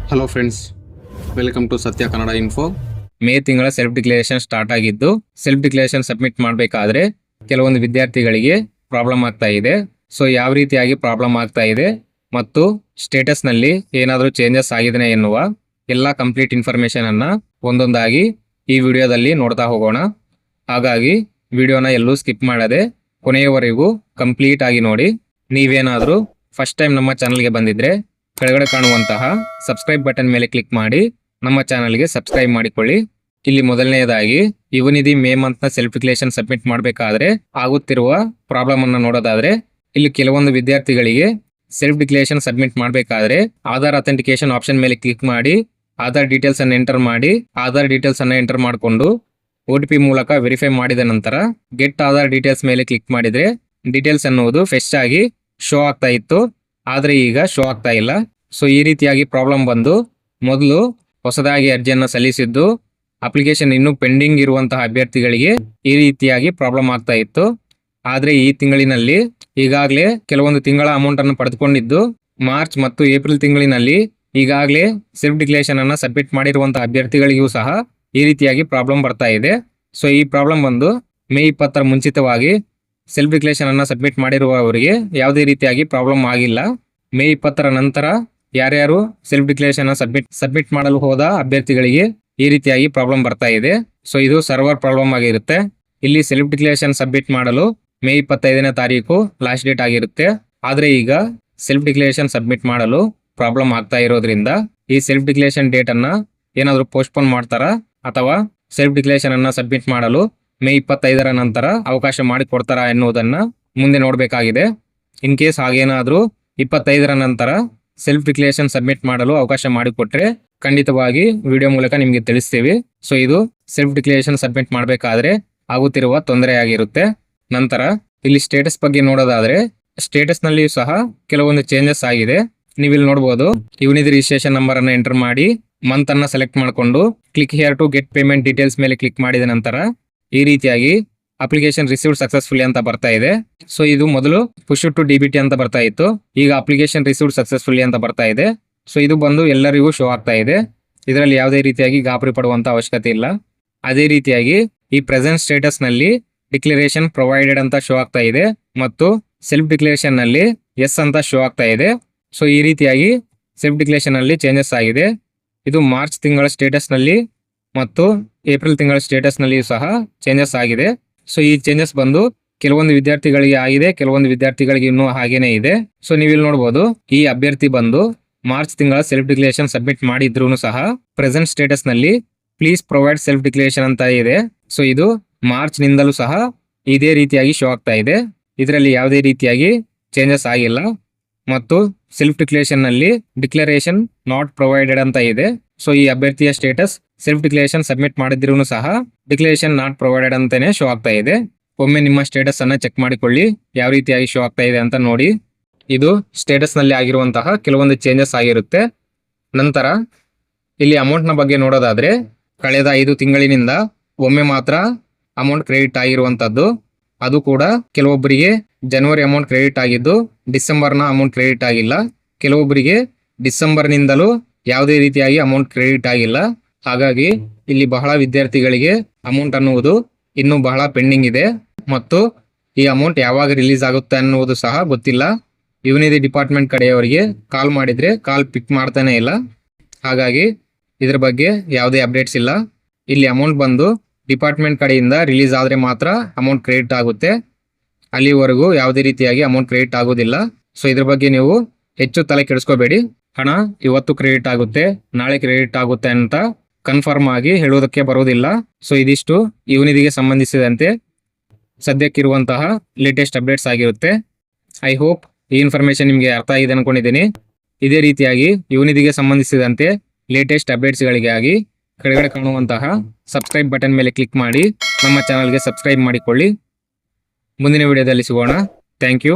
Hello friends, welcome to ಸತ್ಯ Kannada info. May ತಿಂಗಳ self declaration start ಆಗಿದ್ದು, ಸೆಲ್ಫ್ ಡಿಕ್ಲರೇಷನ್ ಸಬ್ಮಿಟ್ ಮಾಡಬೇಕಾದ್ರೆ ಕೆಲವೊಂದು ವಿದ್ಯಾರ್ಥಿಗಳಿಗೆ ಪ್ರಾಬ್ಲಮ್ ಆಗ್ತಾ ಇದೆ. ಸೊ ಯಾವ ರೀತಿಯಾಗಿ ಪ್ರಾಬ್ಲಮ್ ಆಗ್ತಾ ಇದೆ ಮತ್ತು ಸ್ಟೇಟಸ್ ನಲ್ಲಿ ಏನಾದರೂ ಚೇಂಜಸ್ ಆಗಿದೆ ಎನ್ನುವ ಎಲ್ಲ ಕಂಪ್ಲೀಟ್ ಇನ್ಫಾರ್ಮೇಶನ್ ಅನ್ನ ಒಂದೊಂದಾಗಿ ಈ ವಿಡಿಯೋದಲ್ಲಿ ನೋಡ್ತಾ ಹೋಗೋಣ. ಹಾಗಾಗಿ ವಿಡಿಯೋನ ಎಲ್ಲೂ ಸ್ಕಿಪ್ ಮಾಡದೆ ಕೊನೆಯವರೆಗೂ ಕಂಪ್ಲೀಟ್ ಆಗಿ ನೋಡಿ. ನೀವೇನಾದರೂ ಫಸ್ಟ್ ಟೈಮ್ ನಮ್ಮ ಚಾನಲ್ಗೆ ಬಂದಿದ್ರೆ ಕೆಳಗಡೆ ಕಾಣುವಂತಹ ಸಬ್ಸ್ಕ್ರೈಬ್ ಬಟನ್ ಮೇಲೆ ಕ್ಲಿಕ್ ಮಾಡಿ ನಮ್ಮ ಚಾನಲ್ಗೆ ಸಬ್ಸ್ಕ್ರೈಬ್ ಮಾಡಿಕೊಳ್ಳಿ. ಇಲ್ಲಿ ಮೊದಲನೆಯದಾಗಿ ಯುವನಿಧಿ ಮೇ ಮಂತ್ ನ ಸೆಲ್ಫ್ ಡಿಕ್ಲರೇಷನ್ ಸಬ್ಮಿಟ್ ಮಾಡಬೇಕಾದ್ರೆ ಆಗುತ್ತಿರುವ ಪ್ರಾಬ್ಲಮ್ ಅನ್ನು ನೋಡೋದಾದ್ರೆ, ಇಲ್ಲಿ ಕೆಲವೊಂದು ವಿದ್ಯಾರ್ಥಿಗಳಿಗೆ ಸೆಲ್ಫ್ ಡಿಕ್ಲರೇಷನ್ ಸಬ್ಮಿಟ್ ಮಾಡಬೇಕಾದ್ರೆ ಆಧಾರ್ ಅಥೆಂಟಿಕೇಶನ್ ಆಪ್ಷನ್ ಮೇಲೆ ಕ್ಲಿಕ್ ಮಾಡಿ ಆಧಾರ್ ಡೀಟೇಲ್ಸ್ ಅನ್ನು ಎಂಟರ್ ಮಾಡಿ ಆಧಾರ್ ಡೀಟೇಲ್ಸ್ ಅನ್ನು ಎಂಟರ್ ಮಾಡಿಕೊಂಡು OTP ಮೂಲಕ ವೆರಿಫೈ ಮಾಡಿದ ನಂತರ ಗೆಟ್ ಆಧಾರ್ ಡೀಟೇಲ್ಸ್ ಮೇಲೆ ಕ್ಲಿಕ್ ಮಾಡಿದ್ರೆ ಡೀಟೇಲ್ಸ್ ಅನ್ನುವುದು ಫೆಚ್ ಆಗಿ ಶೋ ಆಗ್ತಾ ಇತ್ತು, ಆದ್ರೆ ಈಗ ಶೋ ಆಗ್ತಾ ಇಲ್ಲ. ಸೊ ಈ ರೀತಿಯಾಗಿ ಪ್ರಾಬ್ಲಮ್ ಬಂದು ಮೊದಲು ಹೊಸದಾಗಿ ಅರ್ಜಿಯನ್ನು ಸಲ್ಲಿಸಿದ್ದು ಅಪ್ಲಿಕೇಶನ್ ಇನ್ನೂ ಪೆಂಡಿಂಗ್ ಇರುವಂತಹ ಅಭ್ಯರ್ಥಿಗಳಿಗೆ ಈ ರೀತಿಯಾಗಿ ಪ್ರಾಬ್ಲಮ್ ಆಗ್ತಾ ಇತ್ತು. ಆದ್ರೆ ಈ ತಿಂಗಳಿನಲ್ಲಿ ಈಗಾಗಲೇ ಕೆಲವೊಂದು ತಿಂಗಳ ಅಮೌಂಟ್ ಅನ್ನು ಪಡೆದುಕೊಂಡಿದ್ದು, ಮಾರ್ಚ್ ಮತ್ತು ಏಪ್ರಿಲ್ ತಿಂಗಳಿನಲ್ಲಿ ಈಗಾಗಲೇ ಸೆಲ್ಫ್ ಡಿಕ್ಲರೇಷನ್ ಅನ್ನ ಸಬ್ಮಿಟ್ ಮಾಡಿರುವಂತಹ ಅಭ್ಯರ್ಥಿಗಳಿಗೂ ಸಹ ಈ ರೀತಿಯಾಗಿ ಪ್ರಾಬ್ಲಮ್ ಬರ್ತಾ ಇದೆ. ಸೊ ಈ ಪ್ರಾಬ್ಲಮ್ ಬಂದು ಮೇ 20ರ ಮುಂಚಿತವಾಗಿ ಸೆಲ್ಫ್ ಡಿಕ್ಲರೇಷನ್ ಅನ್ನ ಸಬ್ಮಿಟ್ ಮಾಡಿರುವವರಿಗೆ ಯಾವುದೇ ರೀತಿಯಾಗಿ ಪ್ರಾಬ್ಲಮ್ ಆಗಿಲ್ಲ. ಮೇ 20ರ ನಂತರ ಯಾರ್ಯಾರು ಸೆಲ್ಫ್ ಡಿಕ್ಲರೇಷನ್ ಸಬ್ಮಿಟ್ ಮಾಡಲು ಹೋದ ಅಭ್ಯರ್ಥಿಗಳಿಗೆ ಈ ರೀತಿಯಾಗಿ ಪ್ರಾಬ್ಲಮ್ ಬರ್ತಾ ಇದೆ. ಸೊ ಇದು ಸರ್ವರ್ ಪ್ರಾಬ್ಲಮ್ ಆಗಿರುತ್ತೆ. ಇಲ್ಲಿ ಸೆಲ್ಫ್ ಡಿಕ್ಲರೇಷನ್ ಸಬ್ಮಿಟ್ ಮಾಡಲು ಮೇ 25ನೇ ತಾರೀಕು ಲಾಸ್ಟ್ ಡೇಟ್ ಆಗಿರುತ್ತೆ. ಆದ್ರೆ ಈಗ ಸೆಲ್ಫ್ ಡಿಕ್ಲರೇಷನ್ ಸಬ್ಮಿಟ್ ಮಾಡಲು ಪ್ರಾಬ್ಲಮ್ ಆಗ್ತಾ ಇರೋದ್ರಿಂದ ಈ ಸೆಲ್ಫ್ ಡಿಕ್ಲರೇಷನ್ ಡೇಟ್ ಅನ್ನ ಏನಾದರೂ ಪೋಸ್ಟ್ಪೋನ್ ಮಾಡ್ತಾರಾ ಅಥವಾ ಸೆಲ್ಫ್ ಡಿಕ್ಲರೇಷನ್ ಅನ್ನ ಸಬ್ಮಿಟ್ ಮಾಡಲು ಮೇ 25ರ ನಂತರ ಅವಕಾಶ ಮಾಡಿಕೊಡ್ತಾರಾ ಎನ್ನುವುದನ್ನ ಮುಂದೆ ನೋಡಬೇಕಾಗಿದೆ. ಇನ್ ಕೇಸ್ ಹಾಗೇನಾದ್ರೂ 25ರ ನಂತರ ಸೆಲ್ಫ್ ಡಿಕ್ಲರೇಷನ್ ಸಬ್ಮಿಟ್ ಮಾಡಲು ಅವಕಾಶ ಮಾಡಿಕೊಟ್ರೆ ಖಂಡಿತವಾಗಿ ವಿಡಿಯೋ ಮೂಲಕ ನಿಮ್ಗೆ ತಿಳಿಸ್ತೀವಿ. ಸೊ ಇದು ಸೆಲ್ಫ್ ಡಿಕ್ಲರೇಷನ್ ಸಬ್ಮಿಟ್ ಮಾಡಬೇಕಾದ್ರೆ ಆಗುತ್ತಿರುವ ತೊಂದರೆ ಆಗಿರುತ್ತೆ. ನಂತರ ಇಲ್ಲಿ ಸ್ಟೇಟಸ್ ಬಗ್ಗೆ ನೋಡೋದಾದ್ರೆ, ಸ್ಟೇಟಸ್ ನಲ್ಲಿ ಸಹ ಕೆಲವೊಂದು ಚೇಂಜಸ್ ಆಗಿದೆ. ನೀವಿಲ್ಲಿ ನೋಡಬಹುದು, ಯುವನಿಧಿ ರಿಜಿಸ್ಟ್ರೇಷನ್ ನಂಬರ್ ಅನ್ನು ಎಂಟರ್ ಮಾಡಿ ಮಂತ್ ಅನ್ನ ಸೆಲೆಕ್ಟ್ ಮಾಡಿಕೊಂಡು click here to get payment details ಮೇಲೆ ಕ್ಲಿಕ್ ಮಾಡಿದ ನಂತರ ಈ ರೀತಿಯಾಗಿ ಅಪ್ಲಿಕೇಶನ್ ರಿಸೀವ್ಡ್ ಸಕ್ಸಸ್ಫುಲಿ ಅಂತ ಬರ್ತಾ ಇದೆ. ಸೊ ಇದು ಮೊದಲು ಪುಷ್ ಟು DBT ಅಂತ ಬರ್ತಾ ಇತ್ತು, ಈಗ ಅಪ್ಲಿಕೇಶನ್ ರಿಸೀವ್ಡ್ ಸಕ್ಸಸ್ಫುಲಿ ಅಂತ ಬರ್ತಾ ಇದೆ. ಸೊ ಇದು ಬಂದು ಎಲ್ಲರಿಗೂ ಶೋ ಆಗ್ತಾ ಇದೆ. ಇದರಲ್ಲಿ ಯಾವುದೇ ರೀತಿಯಾಗಿ ಗಾಬರಿ ಪಡುವಂತ ಅವಶ್ಯಕತೆ ಇಲ್ಲ. ಅದೇ ರೀತಿಯಾಗಿ ಈ ಪ್ರೆಸೆಂಟ್ ಸ್ಟೇಟಸ್ ನಲ್ಲಿ ಡಿಕ್ಲರೇಷನ್ ಪ್ರೊವೈಡೆಡ್ ಅಂತ ಶೋ ಆಗ್ತಾ ಇದೆ ಮತ್ತು ಸೆಲ್ಫ್ ಡಿಕ್ಲರೇಷನ್ ನಲ್ಲಿ ಎಸ್ ಅಂತ ಶೋ ಆಗ್ತಾ ಇದೆ. ಸೊ ಈ ರೀತಿಯಾಗಿ ಸೆಲ್ಫ್ ಡಿಕ್ಲರೇಷನ್ ನಲ್ಲಿ ಚೇಂಜಸ್ ಆಗಿದೆ. ಇದು ಮಾರ್ಚ್ ತಿಂಗಳ ಸ್ಟೇಟಸ್ ನಲ್ಲಿ ಮತ್ತು ಏಪ್ರಿಲ್ ತಿಂಗಳ ಸ್ಟೇಟಸ್ ನಲ್ಲಿ ಸಹ ಚೇಂಜಸ್ ಆಗಿದೆ. ಸೊ ಈ ಚೇಂಜಸ್ ಬಂದು ಕೆಲವೊಂದು ವಿದ್ಯಾರ್ಥಿಗಳಿಗೆ ಆಗಿದೆ, ಕೆಲವೊಂದು ವಿದ್ಯಾರ್ಥಿಗಳಿಗೆ ಇನ್ನೂ ಹಾಗೇನೆ ಇದೆ. ಸೊ ನೀವಿಲ್ಲಿ ನೋಡಬಹುದು, ಈ ಅಭ್ಯರ್ಥಿ ಬಂದು ಮಾರ್ಚ್ ತಿಂಗಳ ಸೆಲ್ಫ್ ಡಿಕ್ಲರೇಷನ್ ಸಬ್ಮಿಟ್ ಮಾಡಿದ್ರು ಸಹ ಪ್ರೆಸೆಂಟ್ ಸ್ಟೇಟಸ್ ನಲ್ಲಿ ಪ್ಲೀಸ್ ಪ್ರೊವೈಡ್ ಸೆಲ್ಫ್ ಡಿಕ್ಲರೇಷನ್ ಅಂತ ಇದೆ. ಸೊ ಇದು ಮಾರ್ಚ್ ನಿಂದಲೂ ಸಹ ಇದೇ ರೀತಿಯಾಗಿ ಶೋ ಆಗ್ತಾ ಇದೆ. ಇದರಲ್ಲಿ ಯಾವುದೇ ರೀತಿಯಾಗಿ ಚೇಂಜಸ್ ಆಗಿಲ್ಲ ಮತ್ತು ಸೆಲ್ಫ್ ಡಿಕ್ಲರೇಷನ್ ನಲ್ಲಿ ಡಿಕ್ಲರೇಷನ್ ನಾಟ್ ಪ್ರೊವೈಡೆಡ್ ಅಂತ ಇದೆ. ಸೊ ಈ ಅಭ್ಯರ್ಥಿಯ ಸ್ಟೇಟಸ್ ಸೆಲ್ಫ್ ಡಿಕ್ಲರೇಷನ್ ಸಬ್ಮಿಟ್ ಮಾಡಿದ್ರು ಸಹ ಡಿಕ್ಲರೇಷನ್ ನಾಟ್ ಪ್ರೊವೈಡೆಡ್ ಅಂತಾನೆ ಶೋ ಆಗ್ತಾ ಇದೆ. ಒಮ್ಮೆ ನಿಮ್ಮ ಸ್ಟೇಟಸ್ ಅನ್ನ ಚೆಕ್ ಮಾಡಿಕೊಳ್ಳಿ, ಯಾವ ರೀತಿಯಾಗಿ ಶೋ ಆಗ್ತಾ ಇದೆ ಅಂತ ನೋಡಿ. ಇದು ಸ್ಟೇಟಸ್ ನಲ್ಲಿ ಆಗಿರುವಂತಹ ಕೆಲವೊಂದು ಚೇಂಜಸ್ ಆಗಿರುತ್ತೆ. ನಂತರ ಇಲ್ಲಿ ಅಮೌಂಟ್ ನ ಬಗ್ಗೆ ನೋಡೋದಾದ್ರೆ, ಕಳೆದ 5 ತಿಂಗಳಿನಿಂದ ಒಮ್ಮೆ ಮಾತ್ರ ಅಮೌಂಟ್ ಕ್ರೆಡಿಟ್ ಆಗಿರುವಂತದ್ದು. ಅದು ಕೂಡ ಕೆಲವೊಬ್ಬರಿಗೆ ಜನವರಿ ಅಮೌಂಟ್ ಕ್ರೆಡಿಟ್ ಆಗಿದ್ದು ಡಿಸೆಂಬರ್ನ ಅಮೌಂಟ್ ಕ್ರೆಡಿಟ್ ಆಗಿಲ್ಲ. ಕೆಲವೊಬ್ಬರಿಗೆ ಡಿಸೆಂಬರ್ ನಿಂದಲೂ ಯಾವುದೇ ರೀತಿಯಾಗಿ ಅಮೌಂಟ್ ಕ್ರೆಡಿಟ್ ಆಗಿಲ್ಲ. ಹಾಗಾಗಿ ಇಲ್ಲಿ ಬಹಳ ವಿದ್ಯಾರ್ಥಿಗಳಿಗೆ ಅಮೌಂಟ್ ಅನ್ನುವುದು ಇನ್ನೂ ಬಹಳ ಪೆಂಡಿಂಗ್ ಇದೆ ಮತ್ತು ಈ ಅಮೌಂಟ್ ಯಾವಾಗ ರಿಲೀಸ್ ಆಗುತ್ತೆ ಅನ್ನುವುದು ಸಹ ಗೊತ್ತಿಲ್ಲ. ಯುವನಿಧಿ ಡಿಪಾರ್ಟ್ಮೆಂಟ್ ಕಡೆಯವರಿಗೆ ಕಾಲ್ ಮಾಡಿದ್ರೆ ಕಾಲ್ ಪಿಕ್ ಮಾಡ್ತಾನೆ ಇಲ್ಲ. ಹಾಗಾಗಿ ಇದ್ರ ಬಗ್ಗೆ ಯಾವುದೇ ಅಪ್ಡೇಟ್ಸ್ ಇಲ್ಲ. ಇಲ್ಲಿ ಅಮೌಂಟ್ ಬಂದು ಡಿಪಾರ್ಟ್ಮೆಂಟ್ ಕಡೆಯಿಂದ ರಿಲೀಸ್ ಆದ್ರೆ ಮಾತ್ರ ಅಮೌಂಟ್ ಕ್ರೆಡಿಟ್ ಆಗುತ್ತೆ, ಅಲ್ಲಿವರೆಗೂ ಯಾವುದೇ ರೀತಿಯಾಗಿ ಅಮೌಂಟ್ ಕ್ರೆಡಿಟ್ ಆಗೋದಿಲ್ಲ. ಸೊ ಇದ್ರ ಬಗ್ಗೆ ನೀವು ಹೆಚ್ಚು ತಲೆ ಕೆಡಿಸ್ಕೋಬೇಡಿ. ಹಣ ಇವತ್ತು ಕ್ರೆಡಿಟ್ ಆಗುತ್ತೆ, ನಾಳೆ ಕ್ರೆಡಿಟ್ ಆಗುತ್ತೆ ಅಂತ ಕನ್ಫರ್ಮ್ ಆಗಿ ಹೇಳುವುದಕ್ಕೆ ಬರುವುದಿಲ್ಲ. ಸೊ ಇದಿಷ್ಟು ಯುವನಿಧಿಗೆ ಸಂಬಂಧಿಸಿದಂತೆ ಸದ್ಯಕ್ಕಿರುವಂತಹ ಲೇಟೆಸ್ಟ್ ಅಪ್ಡೇಟ್ಸ್ ಆಗಿರುತ್ತೆ. ಐ ಹೋಪ್ ಈ ಇನ್ಫಾರ್ಮೇಶನ್ ನಿಮಗೆ ಅರ್ಥ ಆಗಿದೆ ಅನ್ಕೊಂಡಿದ್ದೀನಿ. ಇದೇ ರೀತಿಯಾಗಿ ಯುವನಿಧಿಗೆ ಸಂಬಂಧಿಸಿದಂತೆ ಲೇಟೆಸ್ಟ್ ಅಪ್ಡೇಟ್ಸ್ಗಳಿಗಾಗಿ ಕೆಳಗಡೆ ಕಾಣುವಂತಹ ಸಬ್ಸ್ಕ್ರೈಬ್ ಬಟನ್ ಮೇಲೆ ಕ್ಲಿಕ್ ಮಾಡಿ ನಮ್ಮ ಚಾನಲ್ಗೆ ಸಬ್ಸ್ಕ್ರೈಬ್ ಮಾಡಿಕೊಳ್ಳಿ. ಮುಂದಿನ ವಿಡಿಯೋದಲ್ಲಿ ಸಿಗೋಣ. Thank you.